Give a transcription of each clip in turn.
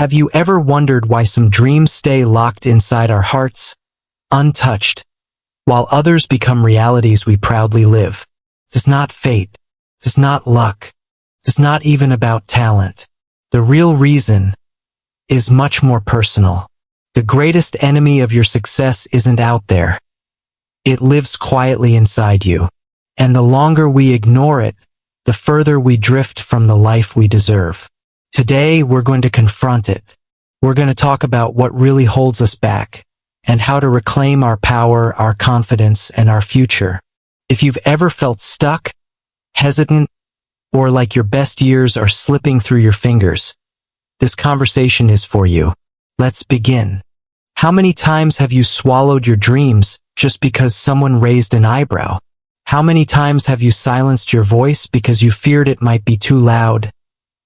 Have you ever wondered why some dreams stay locked inside our hearts, untouched, while others become realities we proudly live? It's not fate. It's not luck. It's not even about talent. The real reason is much more personal. The greatest enemy of your success isn't out there. It lives quietly inside you. And the longer we ignore it, the further we drift from the life we deserve. Today, we're going to confront it. We're going to talk about what really holds us back and how to reclaim our power, our confidence, and our future. If you've ever felt stuck, hesitant, or like your best years are slipping through your fingers, this conversation is for you. Let's begin. How many times have you swallowed your dreams just because someone raised an eyebrow? How many times have you silenced your voice because you feared it might be too loud,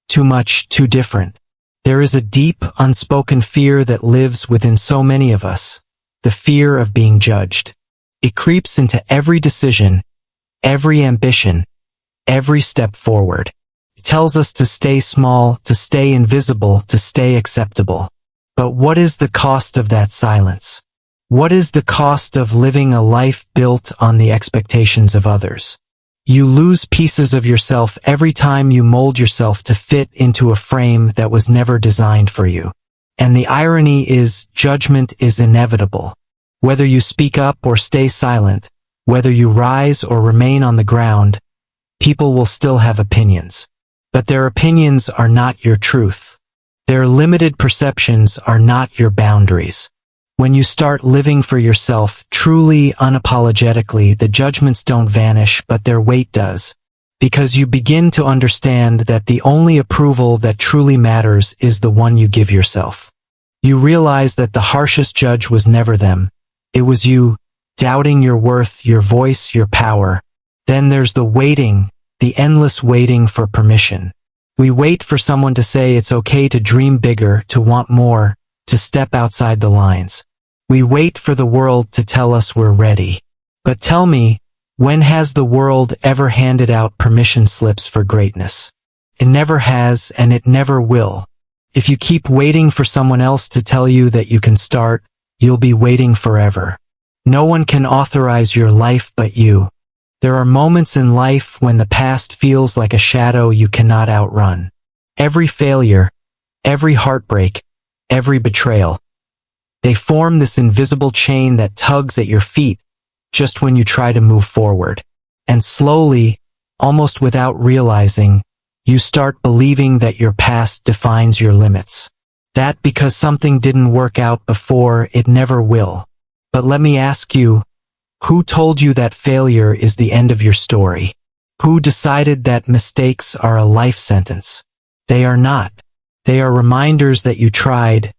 too much, too different? There is a deep, unspoken fear that lives within so many of us, the fear of being judged. It creeps into every decision, every ambition, every step forward. It tells us to stay small, to stay invisible, to stay acceptable. But what is the cost of that silence? What is the cost of living a life built on the expectations of others? You lose pieces of yourself every time you mold yourself to fit into a frame that was never designed for you. And the irony is, judgment is inevitable. Whether you speak up or stay silent, whether you rise or remain on the ground, people will still have opinions. But their opinions are not your truth. Their limited perceptions are not your boundaries. When you start living for yourself, truly, unapologetically, the judgments don't vanish, but their weight does. Because you begin to understand that the only approval that truly matters is the one you give yourself. You realize that the harshest judge was never them. It was you, doubting your worth, your voice, your power. Then there's the waiting, the endless waiting for permission. We wait for someone to say it's okay to dream bigger, to want more, to step outside the lines. We wait for the world to tell us we're ready. But tell me, when has the world ever handed out permission slips for greatness? It never has, and it never will. If you keep waiting for someone else to tell you that you can start, you'll be waiting forever. No one can authorize your life but you. There are moments in life when the past feels like a shadow you cannot outrun. Every failure, every heartbreak, every betrayal. They form this invisible chain that tugs at your feet just when you try to move forward. And slowly, almost without realizing, you start believing that your past defines your limits. That because something didn't work out before, it never will. But let me ask you, who told you that failure is the end of your story? Who decided that mistakes are a life sentence? They are not. They are reminders that you tried,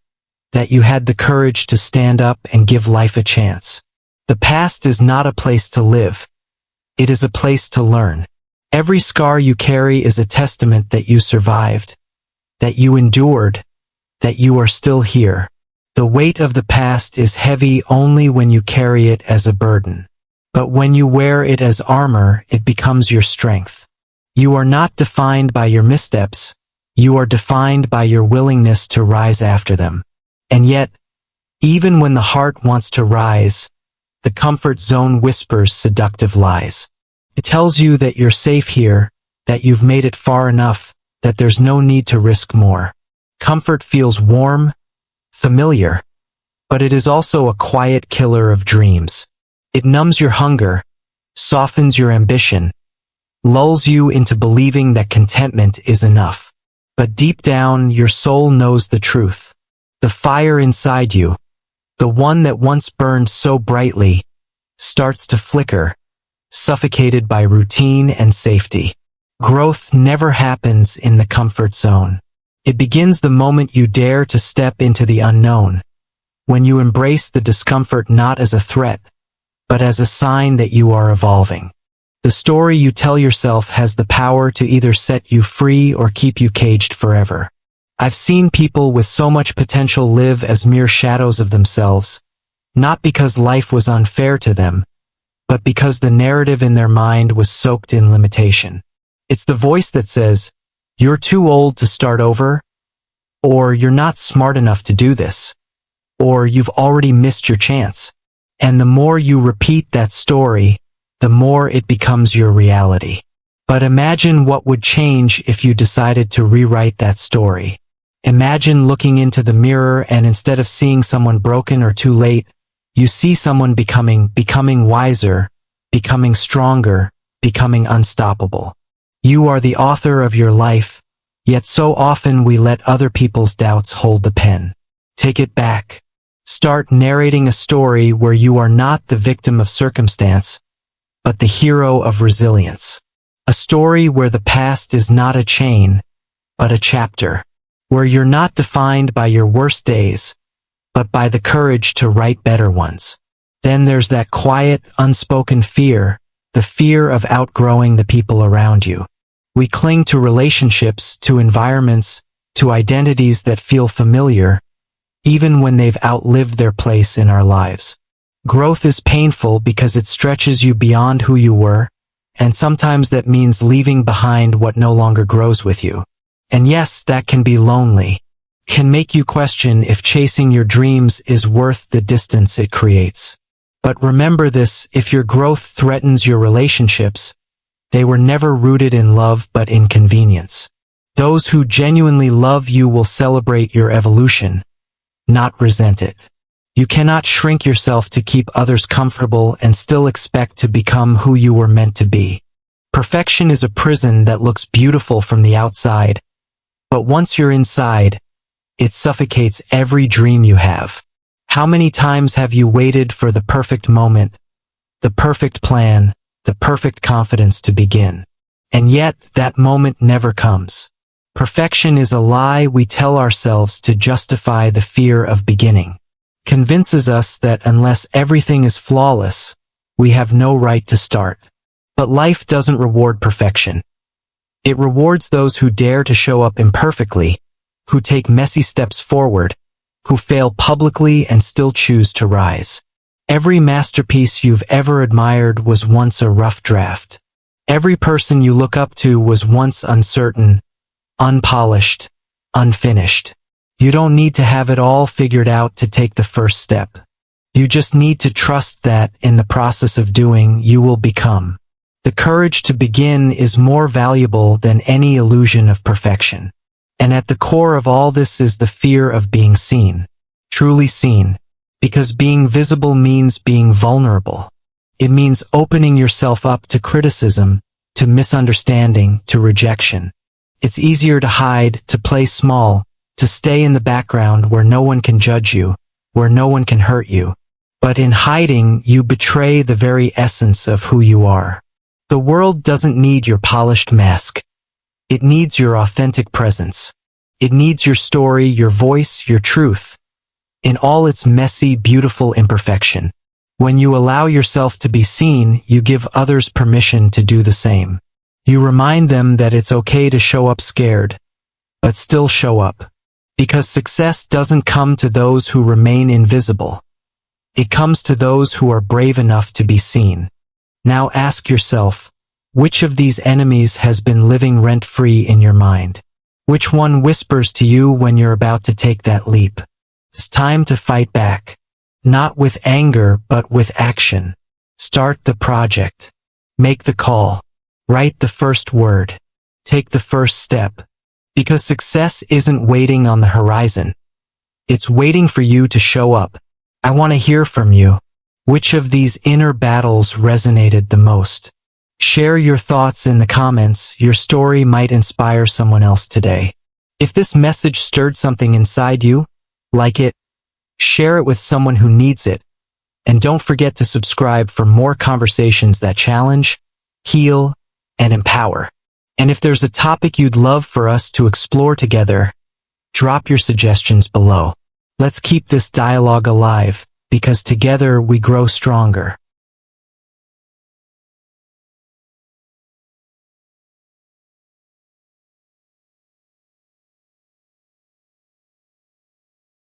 that you had the courage to stand up and give life a chance. The past is not a place to live. It is a place to learn. Every scar you carry is a testament that you survived, that you endured, that you are still here. The weight of the past is heavy only when you carry it as a burden. But when you wear it as armor, it becomes your strength. You are not defined by your missteps. You are defined by your willingness to rise after them. And yet, even when the heart wants to rise, the comfort zone whispers seductive lies. It tells you that you're safe here, that you've made it far enough, that there's no need to risk more. Comfort feels warm, familiar, but it is also a quiet killer of dreams. It numbs your hunger, softens your ambition, lulls you into believing that contentment is enough. But deep down, your soul knows the truth. The fire inside you, the one that once burned so brightly, starts to flicker, suffocated by routine and safety. Growth never happens in the comfort zone. It begins the moment you dare to step into the unknown, when you embrace the discomfort not as a threat, but as a sign that you are evolving. The story you tell yourself has the power to either set you free or keep you caged forever. I've seen people with so much potential live as mere shadows of themselves, not because life was unfair to them, but because the narrative in their mind was soaked in limitation. It's the voice that says, "You're too old to start over. or you're not smart enough to do this, or you've already missed your chance. And the more you repeat that story, the more it becomes your reality. But imagine what would change if you decided to rewrite that story. Imagine looking into the mirror and instead of seeing someone broken or too late, you see someone becoming wiser, becoming stronger, becoming unstoppable. You are the author of your life, yet so often we let other people's doubts hold the pen. Take it back. Start narrating a story where you are not the victim of circumstance, but the hero of resilience. A story where the past is not a chain, but a chapter. Where you're not defined by your worst days, but by the courage to write better ones. Then there's that quiet, unspoken fear, the fear of outgrowing the people around you. We cling to relationships, to environments, to identities that feel familiar, even when they've outlived their place in our lives. Growth is painful because it stretches you beyond who you were, and sometimes that means leaving behind what no longer grows with you. And yes, that can be lonely, can make you question if chasing your dreams is worth the distance it creates. But remember this, if your growth threatens your relationships, they were never rooted in love but in convenience. Those who genuinely love you will celebrate your evolution, not resent it. You cannot shrink yourself to keep others comfortable and still expect to become who you were meant to be. Perfection is a prison that looks beautiful from the outside, but once you're inside, it suffocates every dream you have. How many times have you waited for the perfect moment, the perfect plan, the perfect confidence to begin? And yet, that moment never comes. Perfection is a lie we tell ourselves to justify the fear of beginning. Convinces us that unless everything is flawless, we have no right to start. But life doesn't reward perfection. It rewards those who dare to show up imperfectly, who take messy steps forward, who fail publicly and still choose to rise. Every masterpiece you've ever admired was once a rough draft. Every person you look up to was once uncertain, unpolished, unfinished. You don't need to have it all figured out to take the first step. You just need to trust that, in the process of doing, you will become. The courage to begin is more valuable than any illusion of perfection. And at the core of all this is the fear of being seen. Truly seen. Because being visible means being vulnerable. It means opening yourself up to criticism, to misunderstanding, to rejection. It's easier to hide, to play small, to stay in the background where no one can judge you, where no one can hurt you. But in hiding, you betray the very essence of who you are. The world doesn't need your polished mask. It needs your authentic presence. It needs your story, your voice, your truth, in all its messy, beautiful imperfection. When you allow yourself to be seen, you give others permission to do the same. You remind them that it's okay to show up scared, but still show up. Because success doesn't come to those who remain invisible. It comes to those who are brave enough to be seen. Now ask yourself, which of these enemies has been living rent-free in your mind? Which one whispers to you when you're about to take that leap? It's time to fight back. Not with anger, but with action. Start the project. Make the call. Write the first word. Take the first step. Because success isn't waiting on the horizon. It's waiting for you to show up. I want to hear from you. Which of these inner battles resonated the most? Share your thoughts in the comments. Your story might inspire someone else today. If this message stirred something inside you, like it, share it with someone who needs it, and don't forget to subscribe for more conversations that challenge, heal, and empower. And if there's a topic you'd love for us to explore together, drop your suggestions below. Let's keep this dialogue alive, because together we grow stronger.